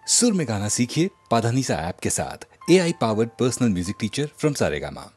सुर में गाना सीखिए पाधानीसा ऐप के साथ। AI powered personal music teacher from Saregama.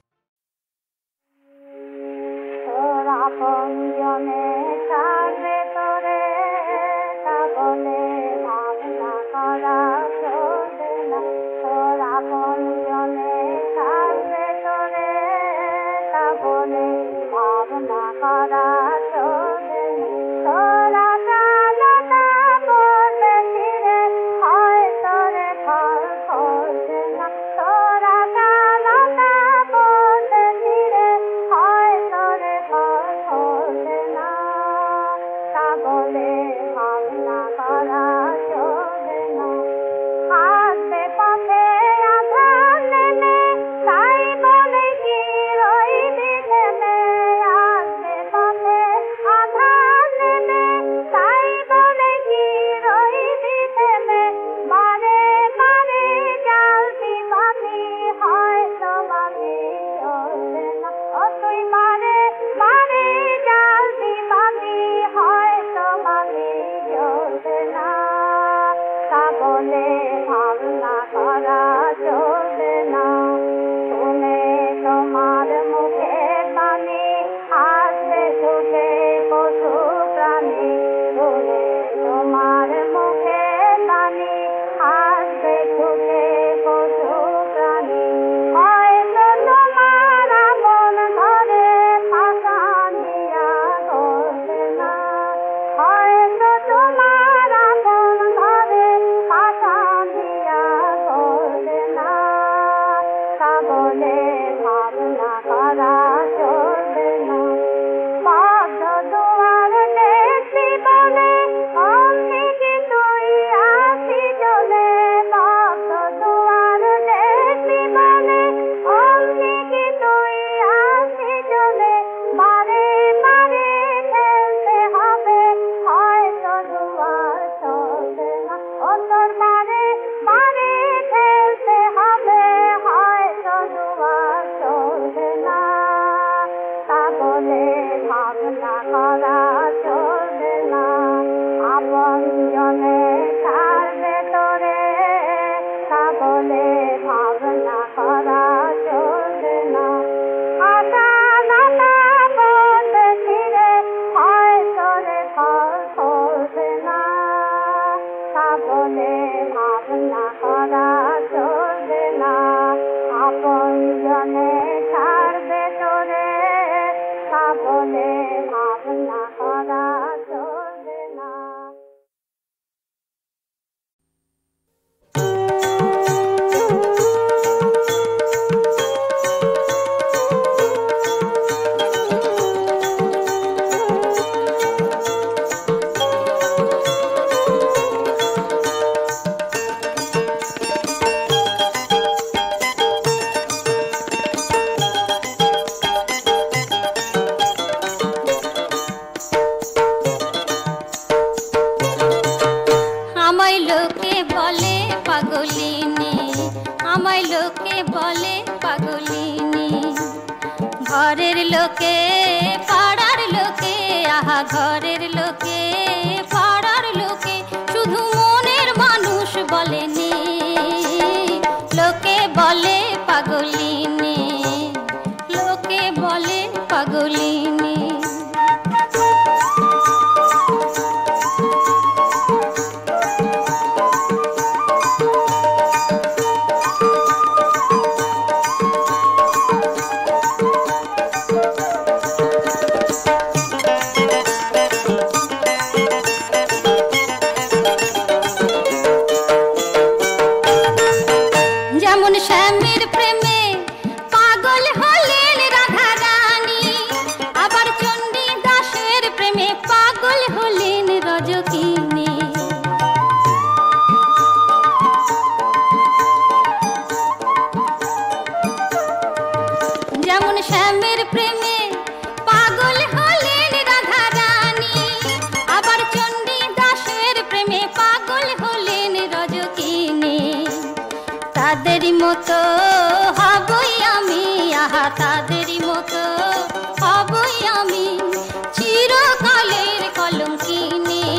চিরকালের কলঙ্কিনী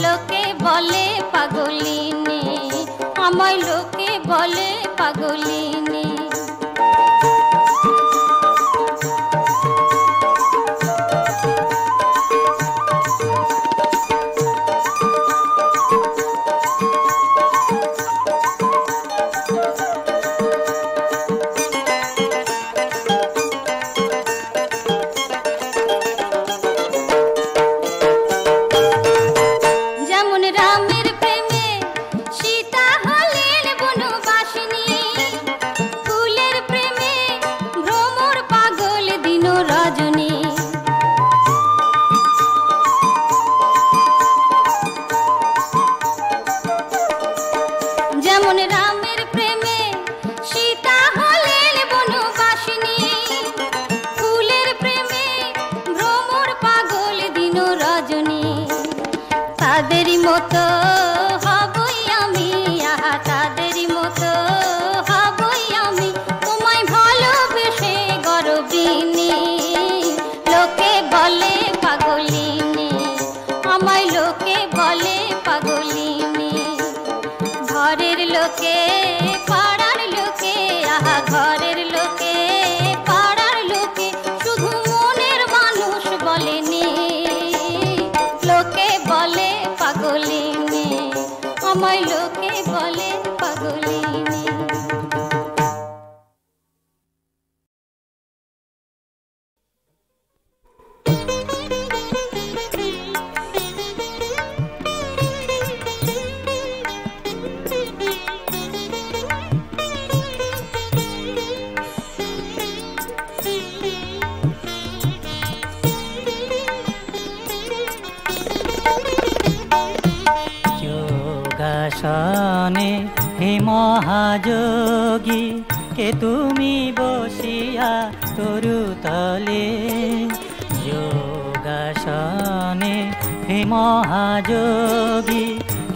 লোকে বলে পাগলিনী। আমায় লোকে বলে পাগলিনী। তাদেরই মতো হবই আমি, আহা তাদেরই মতো হবই আমি, তোমায় ভালোবেসে গরবিনী। লোকে বলে পাগলিনী, আমায় লোকে বলে পাগলিনী। ঘরের লোকে পাড়ার লোকে, আহা ঘরের লোকে পাড়ার লোকে শুধু মনের মানুষ বলেনি। লোকে বলে পাগলিনী, আমায় লোকে বলে পাগলিনী। যোগাসনে হে মহাযোগী, কে তুমি বসিয়া তরুতলে। যোগাসনে হে মহাযোগী,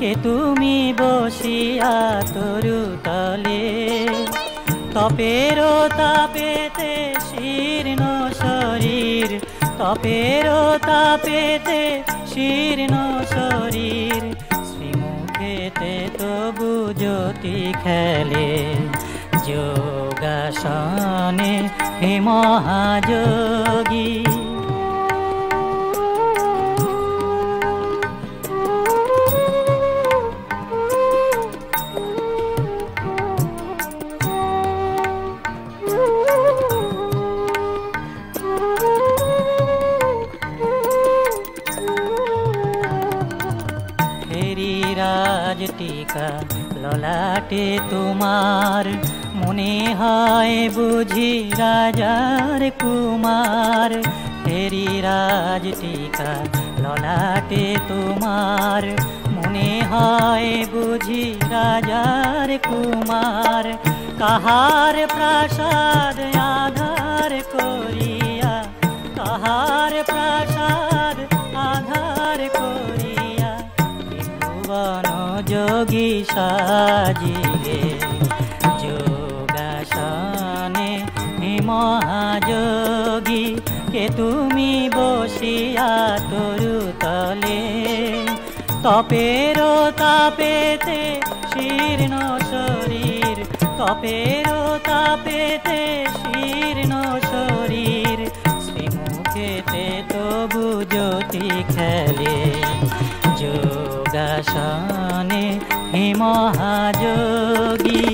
কে তুমি বসিয়া তরুতলে। তপের তাপেতে শীর্ণ শরীর, তপের তাপেতে শীর্ণ শরীর, শ্রীমুখেতে তবু জ্যোতি খেলে। যোগাসনে হে মহাযোগী। টিকা ললাটে তোমার, মনে হয় বুঝি রাজার কুমার। হেরি রাজ টিকা ললাটে তোমার, মনে হয় বুঝি রাজার কুমার। কাহার প্রাসাদ আধার করিয়া, কাহার প্রাসাদ আধার করিয়া, ত্রিভুবন যোগী সাজিলে। যোগাসনে হে মহাযোগী, কে তুমি বসিয়া তরুতলে। তপের তাপেতে শীর্ণ শরীর, তপের তাপেতে শীর্ণ শরীর, শ্রীমুখেতে তবু জ্যোতি খেলে। যোগাসনে হে মহাযোগী।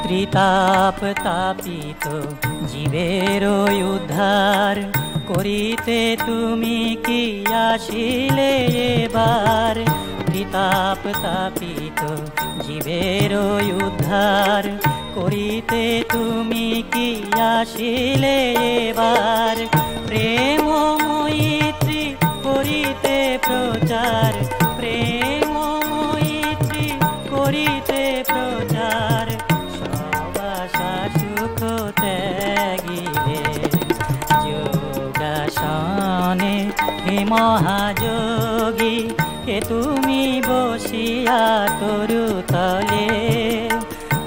ত্রিতাপ তাপিত জীবের উদ্ধার করিতে তুমি কি আসিলে এবার। ত্রিতাপ তাপিত জীবের উদ্ধার করিতে তুমি কি আসিলে এবার। প্রেম মৈত্রী করিতে প্রচার, প্রেম মৈত্রী করিতে প্রচার, সব আশা সুখ ত্যাগিলে। যোগাসনে হে মহাযোগী, এ তুমি বসিয়া তরু তলে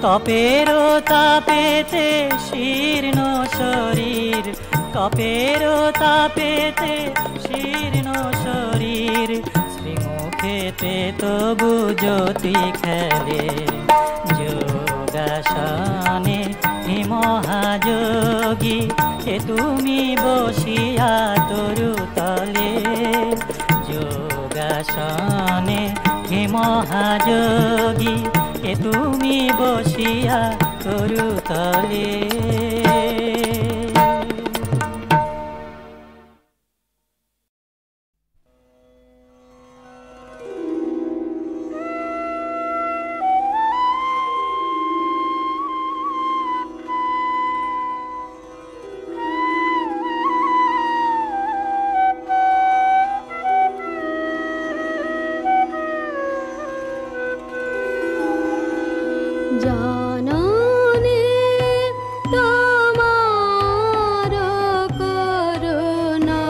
তপেরো তাপেতে শীর্ণ শরীর তপেরো তাপেতে শীর্ণ শরীর শ্রীমুখেতে তবু জ্যোতি খেলে যোগাসনে হে মহাযোগী এ তুমি বসিয়া তরু তলে যোগাসনে হে মহাযোগী এ তুমি বসিয়া তরু তলে জাননে তোমার করুণা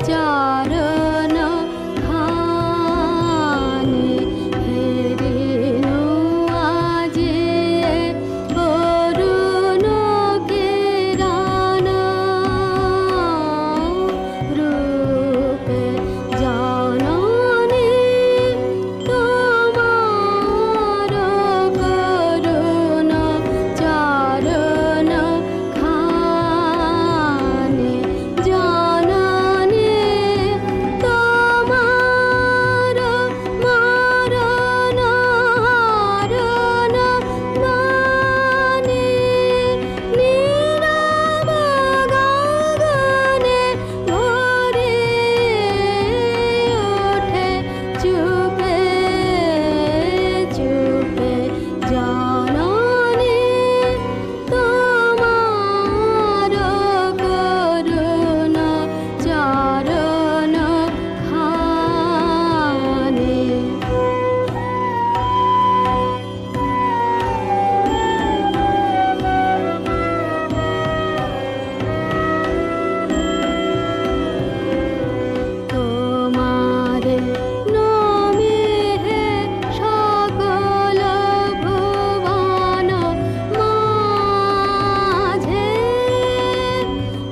চরণ খানে হেরিনু আজি অরুণ কিরণ রূপে জাননে তোমার করুণা চরণ খানে জাননে তোমার মরণ হরণ গানে নীরব গগনে ভরে ওঠে চুপে চুপে জাননে তোমার করুণা চরণ খানে তোমারে নমে হে সকল ভুবন মাঝে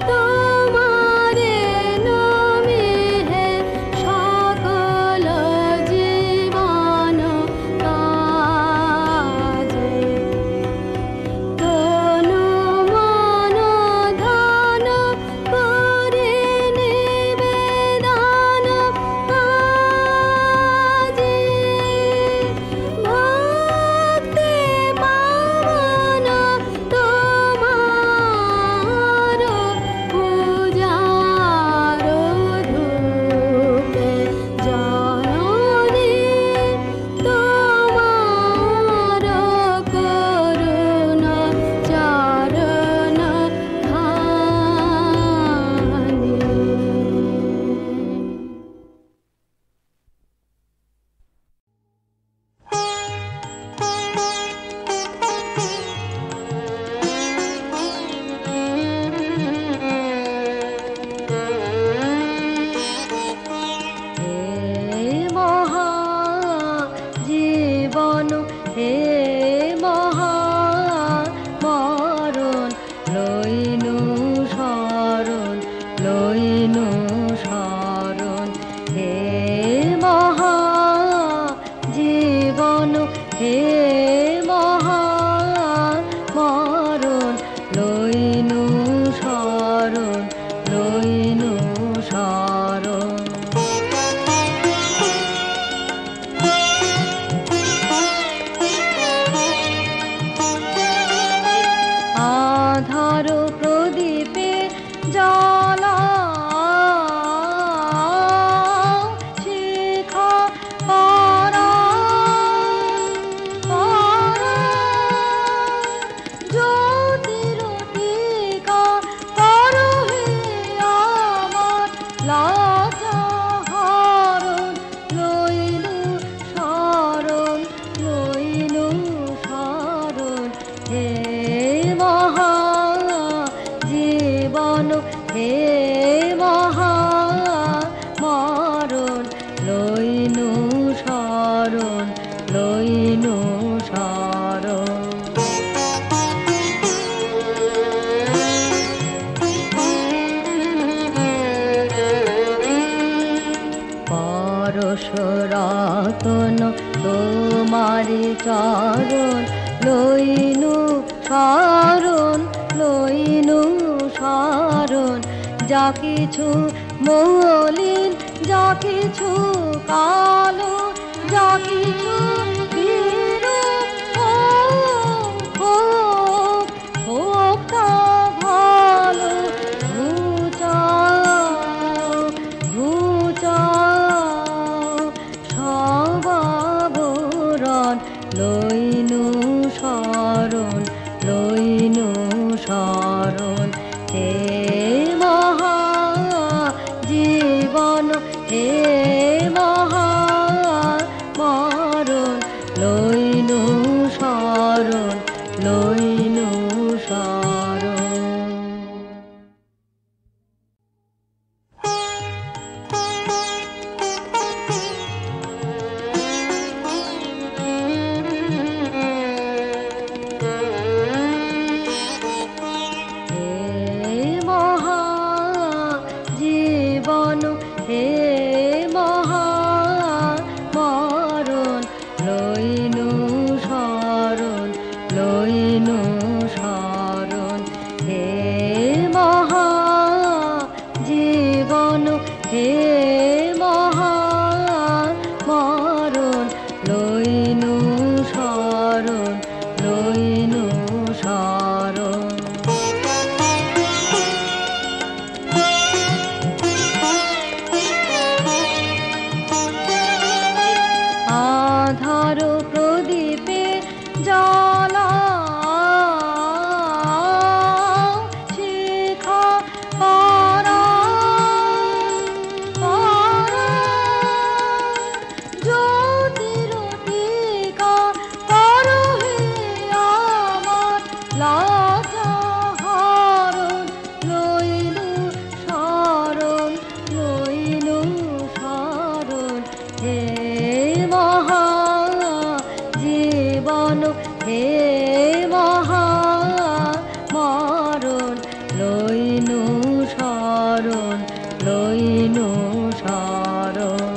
তোমারে নমে হে সকল জীবন কাজে তনু মন ধন করে নিবেদন আজি ভক্তি পাবন তোমার পূজার ধূপে জাননে তোমার করুণা চরণ খানে হে মহা জীবন হে মহা মরণ লইনু শরণ হে মহা জীবন হে মহা মরণ লইনু শরণ শরণ লইনু শরণ। পরশুরাতন তোমারি চরণ লইনু শরণ লইনু শরণ। যা কিছু মলিন যা কিছু কালো যা কিছু হোক তা ভালো ঘুচাও ঘুচাও সবাবরণ লইনু শরণ লইনু শরণ। হে মহা জীবন হে মহা মরণ লইনু শরণ লইনু শরণ। হে মহা মরণ লইনু শরণ লইনু শরণ। হে মহা জীবন হে মহা মরণ লইনু শরণ লইনু শরণ। আধার প্রদীপে জ্বালাও শিখা জ্যোতির টিকা করো হে আমার লজ্জা হরণ লইনু শরণ লইনু শরণ। হে মহা জীবন হে মহা মরণ লইনু শরণ লইনু শরণ।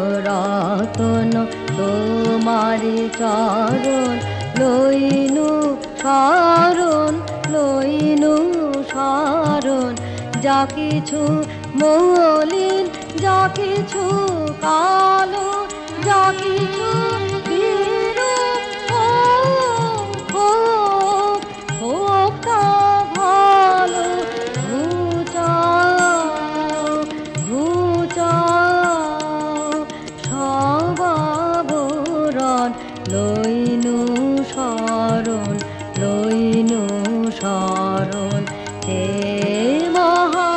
পরশুরাতন তোমারি চরণ লইনু শরণ লইনু শরণ। যা কিছু মলিন যা কিছু কালো যা কিছু হোক তা ভালো ঘুচাও ঘুচাও সবাবরণ লইনু শরণ লইনু শরণ। হে মহা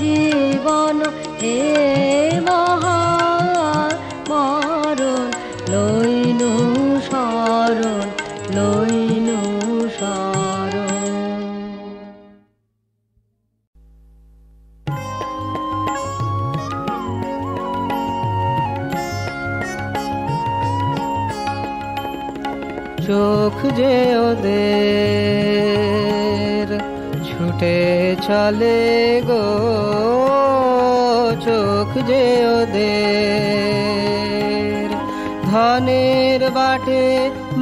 জীবন হে মহা মরণ লইনু শরণ লইনু শরণ। চোখ যে ওদের ছুটে চলে গো চোখ যে ওদের ধনের বাটে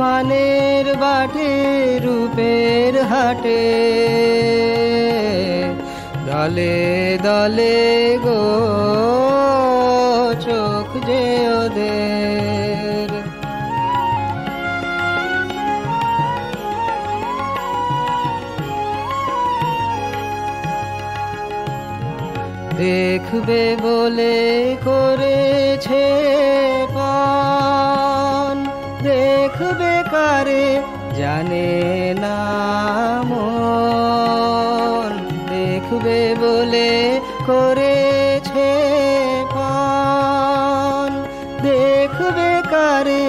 মানের বাটে রূপের হাটে দলে দলে গো চোখ যে ওদের। দেখবে বলে করেছে পান দেখবে কারে জানে না মন দেখবে বলে করেছে পান দেখবে কারে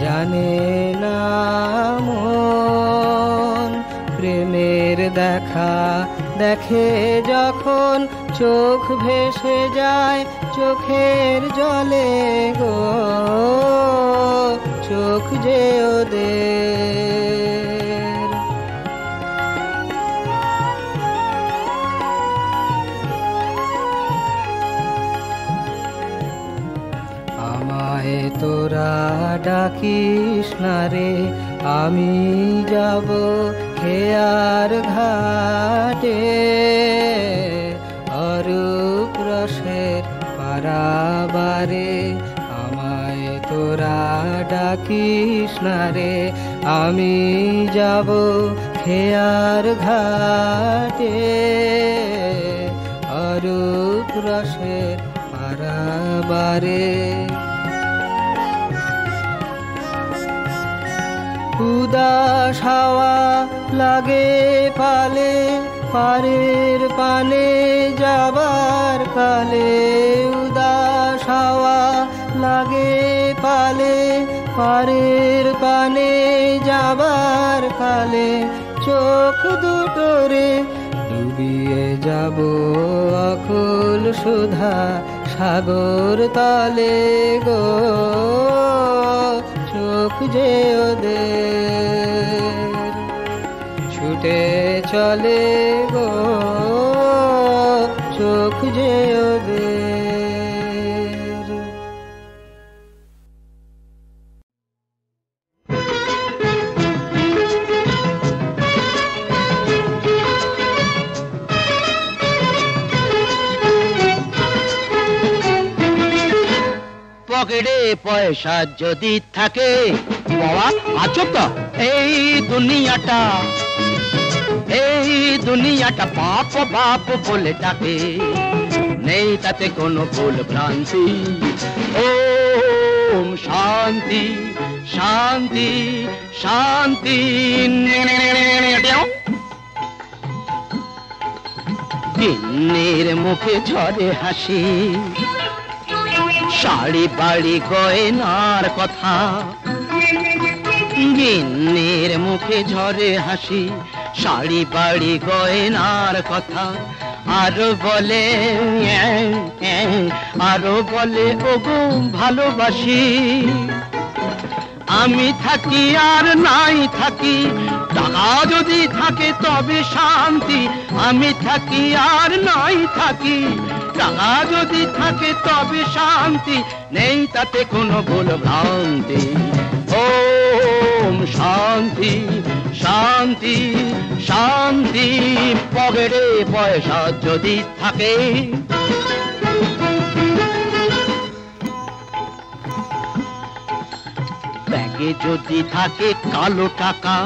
জানে না মন দেখা দেখে যখন চোখ ভেসে যায় চোখের জলে গো, চোখ যে ওদের। আমায় তোরা ডাকিস না রে, আমি যাব খেয়ার ঘাটে, অরূপ রসের পারাবারে। আমায় তোরা ডাকিস না রে, আমি যাব খেয়ার ঘাটে, অরূপ রসের পারাবারে। উদাস হাওয়া লাগে পালে, পারের পানে যাবার কালে। উদাস হাওয়া লাগে পালে, পারের পানে যাবার কালে। চোখ দুটোরে ডুবিয়ে যাব অকুল সুধা সাগর তলে গো, চোখ যে ওদের ছুটে চলে গো, চোখ যে ওদের। পকেটে পয়সা যদি থাকে বাবা আছো তো, এই দুনিয়াটা পাপ বাপ বলে ডাকে, নেই তাতে কোনো ভুল ভ্রান্তি। ওম শান্তি শান্তি শান্তি। গিন্নির মুখে ঝরে হাসি, শাড়ি বাড়ি গয়নার কথা। গিন্নির মুখে ঝরে হাসি, শাড়ি বাড়ি গয়নার কথা। আরো বলে ওগো ভালোবাসি। আমি থাকি আর নাই থাকি, টাকা যদি থাকে তবে শান্তি। আমি থাকি আর নাই থাকি, টাকা যদি থাকে তবে শান্তি, নেই তাতে কোনো ভুল ভ্রান্তি। ওম শান্তি শান্তি শান্তি। পকেটে পয়সা যদি থাকে, ব্যাগে যদি থাকে কালো টাকা,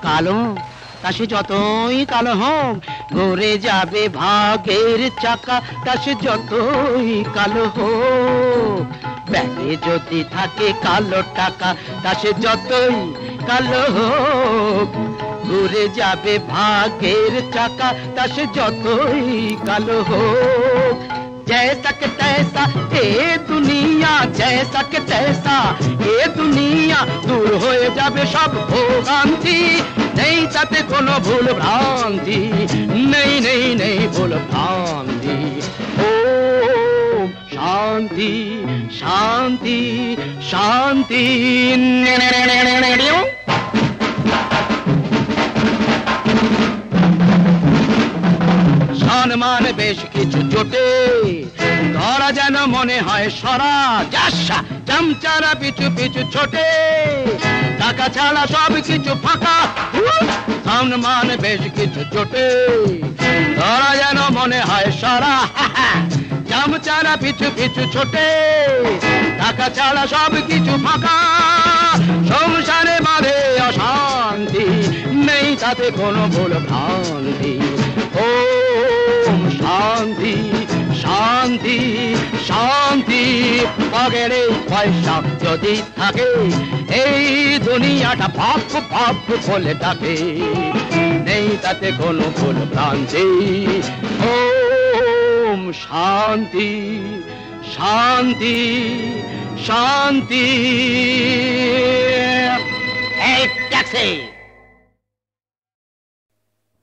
কালো তা সে যতই কালো হোক, ঘুরে যাবে ভাগের চাকা, তা সে যতই কালো হোক। ব্যাগে যদি থাকে কালো টাকা, তা সে যতই কালো হোক, ঘুরে যাবে ভাগের চাকা, তা সে যতই কালো হোক। जैसा के तैसा ए दुनिया, जैसा के तैसा ए दुनिया, दूर हो जाबे सब भोगांति। नहीं ताते कोनो भूल भ्रांति, नहीं नहीं नहीं भूल भ्रांति। ओम शांति शांति शांति। সম্মান বেশ কিছু জোটে, ধরা যেন মনে হয় সরা। যাসা চামচারা পিছু পিছু ছোটে, টাকা ছাড়া সব কিছু ফাঁকা। সম্মান বেশ কিছু জোটে, ধরা যেন মনে হয় সরা। চামচারা পিছু পিছু ছোটে, টাকা ছাড়া সব কিছু ফাঁকা। সংসারে বাঁধে অশান্তি, নেই তাতে কোনো ভুল ভ্রান্তি। ওম শান্তি শান্তি শান্তি। পকেটে পয়সা যদি থাকে, এই দুনিয়াটা পাপ পাপ বলে ডাকে, নেই তাতে কোনো ভুল ভ্রান্তি। ওম শান্তি শান্তি শান্তি। এই ট্যাক্সি।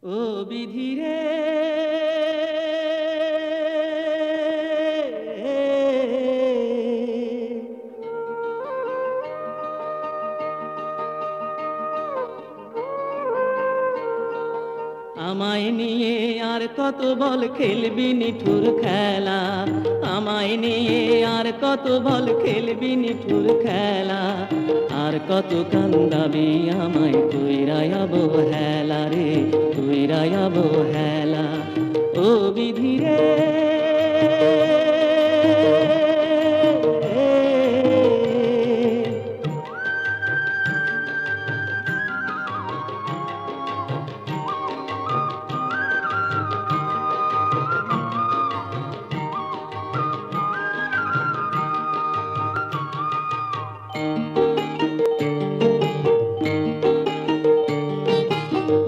ও বিধিরে আমায় নিয়ে আর কত বল খেলবি নিঠুর খেলা, আমায় নিয়ে আর কত বল খেলবি নিঠুর খেলা, আর কত কান্দাবি আমায় কইরা অবহেলা রে, কইরা অবহেলা। ও বিধিরে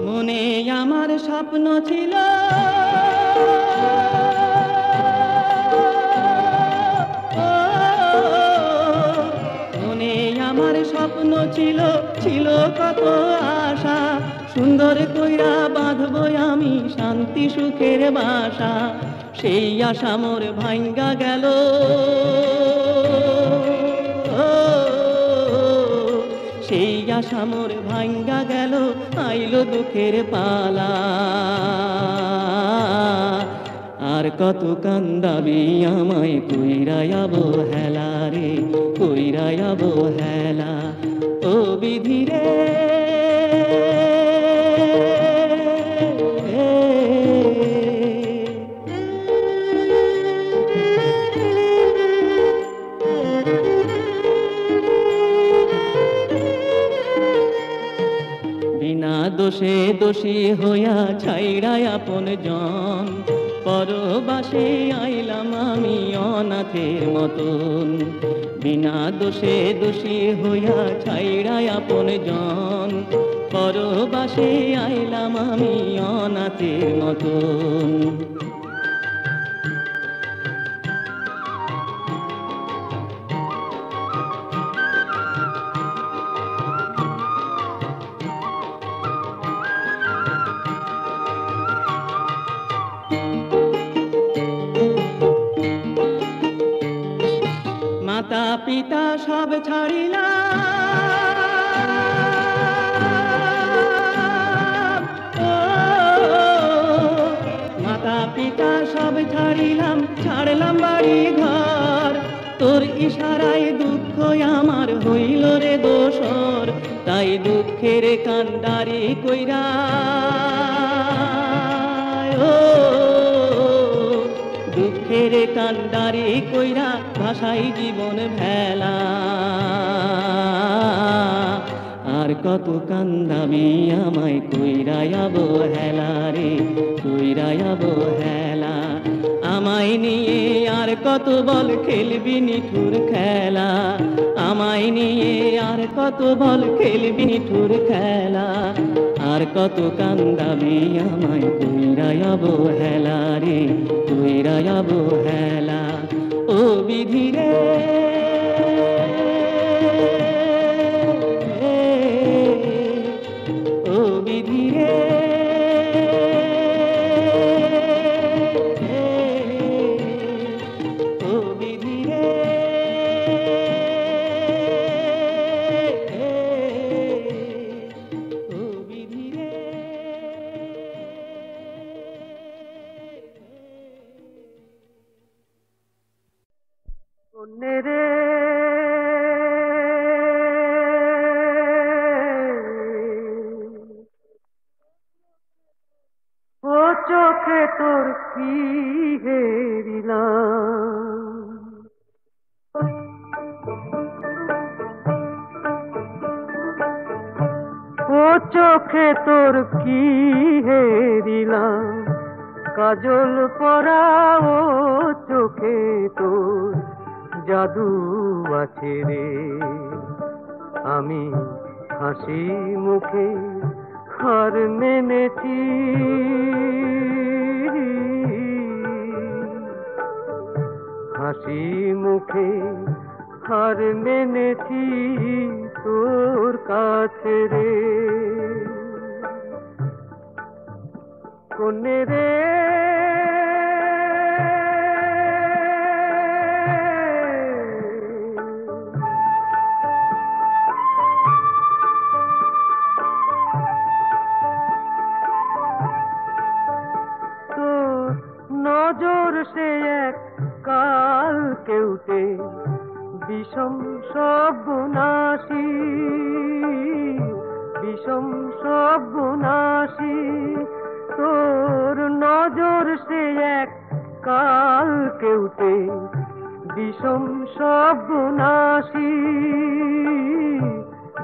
মনে আমার স্বপ্ন ছিল মনে আমার স্বপ্ন ছিল, ছিল কত আশা, সুন্দর কইরা বাঁধবো আমি শান্তি সুখের বাসা, সেই আশা মোর ভাঙ্গা গেল, সেই আশা মোর ভাঙ্গা গেল, আইলো দুঃখের পালা, আর কত কান্দাবি আমায় কইরা অবহেলা রে, কইরা অবহেলা। ও বিধিরে বিনা দোষে দোষী হইয়া ছাইড়া আপন জন, পরবাসে আইলাম আমি অনাথের মতন, বিনা দোষে দোষী হইয়া ছাইড়া আপন জন, পরবাসে আইলাম আমি অনাথের মতন। মাতা পিতা সব ছাড়িলাম, মাতা পিতা সব ছাড়িলাম, ছাড়লাম বাড়ি ঘর, তোর ইশারায় দুঃখ আমার হইল রে দোসর, তাই দুঃখের কান্ডারি কইরা দুঃখের কান্ডারি কইরা ভাষাই জীবন ভেলা, আর কত কান্দাবি আমায় কইরা অবহেলা রে, কইরা অবহেলা। আমায় নিয়ে আর কত বল খেলবি নিঠুর খেলা, আমায় নিয়ে আর কত বল খেলবি নিঠুর খেলা, আর কত কান্দাবি আমায় কইরা অবহেলা রে, কইরা অবহেলা। ও বিধিরে ও বিধিরে ও বিধিরে ও বিধিরে। রে ও চোখে তোর কি হেরিলাম, ও চোখে তোর কি হেরিলাম, কাজল পরা ও চোখে তোর জাদু আছে রে, আমি হাসি মুখে হার মেনেছি, হাসি মুখে হার মেনেছি তোর কাছে রে। কোনে রে তোর নজর সে এক কাল কেউটে বিষম সর্বনাশী বিষম সর্বনাশী তোর নজর সে এক কাল কেউটে বিষম সর্বনাশী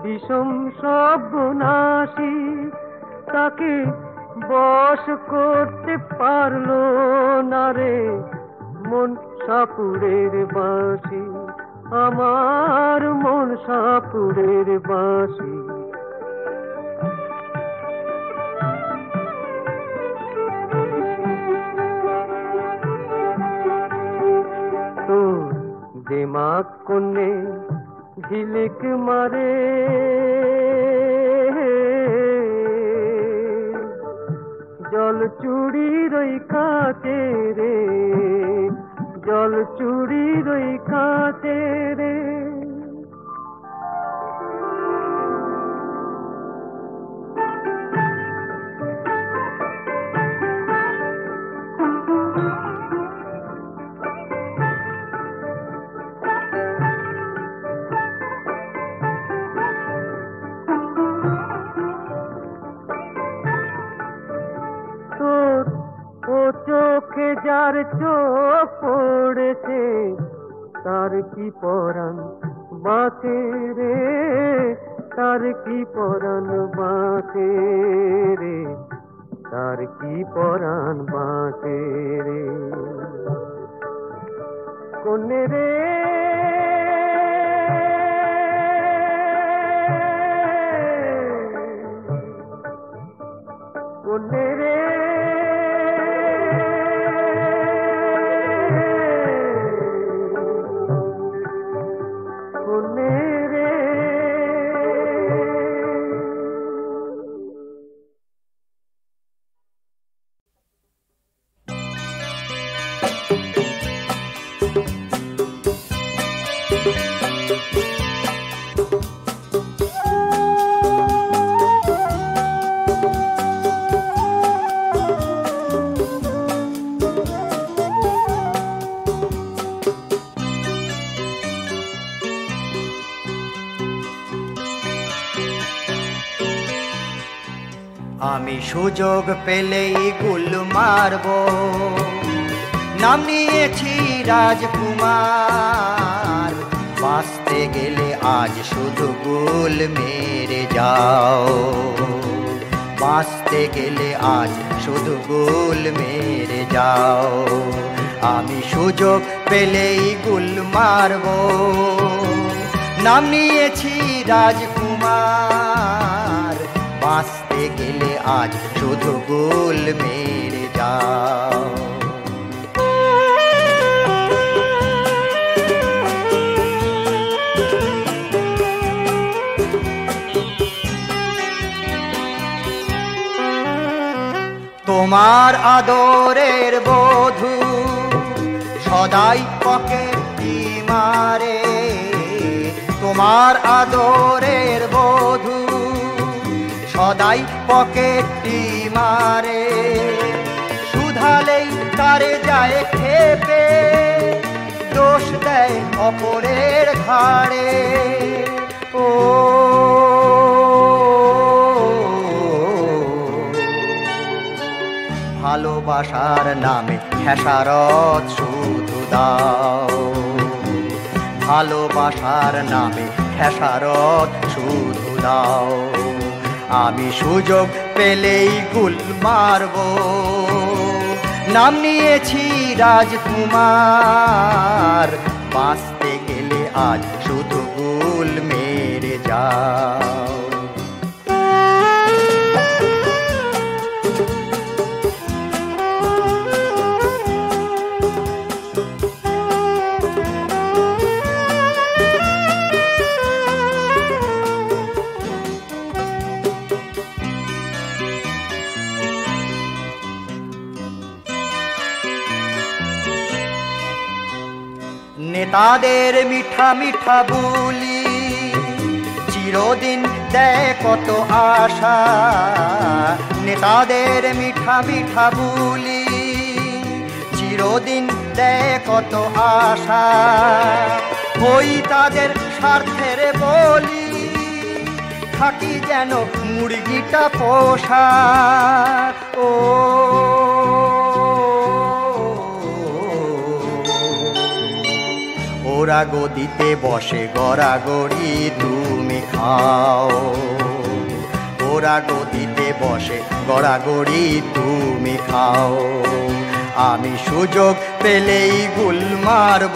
বিষম সর্বনাশী তাকে বশ করতে পারলো না রে মন সাপুরের বাঁশি আমার মন সাপুরের বাঁশি তোর দিমাগ কোনে ঝিলিক মারে জল চুড়ির ওই কাছে রে জল চুড়ির ওই কাছে রে চোখে যার চোখ পড়েছে তার কি পরাণ বাঁচে রে তার কি পরাণ বাঁচে রে তার কি পরাণ বাঁচে রে কোনে রে কোনে রে আমি সুযোগ পেলেই গুল মারব নাম নিয়েছি রাজকুমার বাঁচতে গেলে আজ শুধু গুল মেরে যাও বাঁচতে গেলে আজ শুধু গুল মেরে যাও আমি সুযোগ পেলেই গুল মারব নাম নিয়েছি রাজকুমার বাঁচতে গেলে আজ শুধু গুল মেরে যাও তোমার আদরের বধূ সদাই পকেটি মারে তোমার আদরের বধূ সদাই পকেটি মারে শুধালেই তারে যায় খেপে দোষ দেয় অপরের ঘাড়ে ও ভালোবাসার নামে খেসারত শুধু দাও ভালোবাসার নামে খেসারত শুধু দাও আমি সুযোগ পেলেই গুল মারব নাম নিয়েছি রাজকুমার বাঁচতে গেলে আজ শুধু গুল মেরে যাও নেতাদের মিঠা মিঠা বুলি চিরদিন দেয় কত আশা, নেতাদের মিঠা মিঠা বুলি চিরদিন দেয় কত আশা। ওই তাদের স্বার্থের বলি থাকি যেন মুরগিটা পোষা। ও ওরা গদিতে বসে গড়াগড়ি তুমি খাও, ওরা গদিতে বসে গড়াগড়ি তুমি খাও। আমি সুযোগ পেলেই গুল মারব,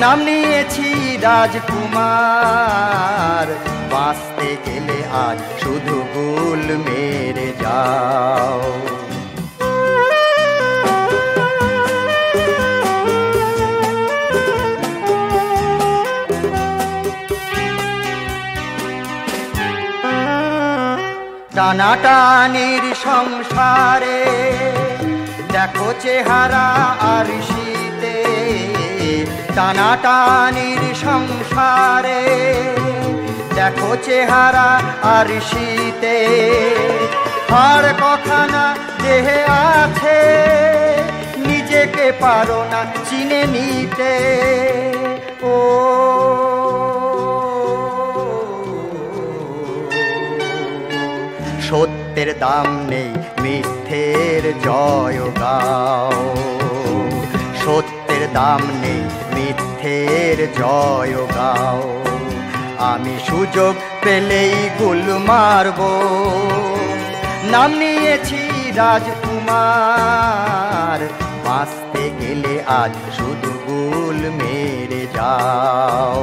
নাম নিয়েছি রাজকুমার। বাঁচতে গেলে আজ শুধু গুল মেরে যাও। টানাটানির সংসারে দেখো চেহারা আর শীতে, টানাটানির সংসারে দেখো চেহারা আর শীতে। আর কথা না দেহে আছে, নিজেকে পারো না চিনে নিতে। ও সত্যের দাম নেই, মিথ্যের জয় গাও। সত্যের দাম নেই, মিথ্যের জয় গাও। আমি সুযোগ পেলেই গুল মারব, নাম নিয়েছি রাজকুমার। বাঁচতে গেলে আজ শুধু গুল মেরে যাও,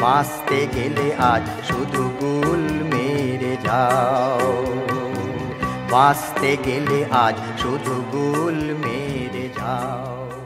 বাঁচতে গেলে আজ শুধু গুল মেরে যাও। বাঁচতে গেলে আজ শুধু গুল মেরে যাও।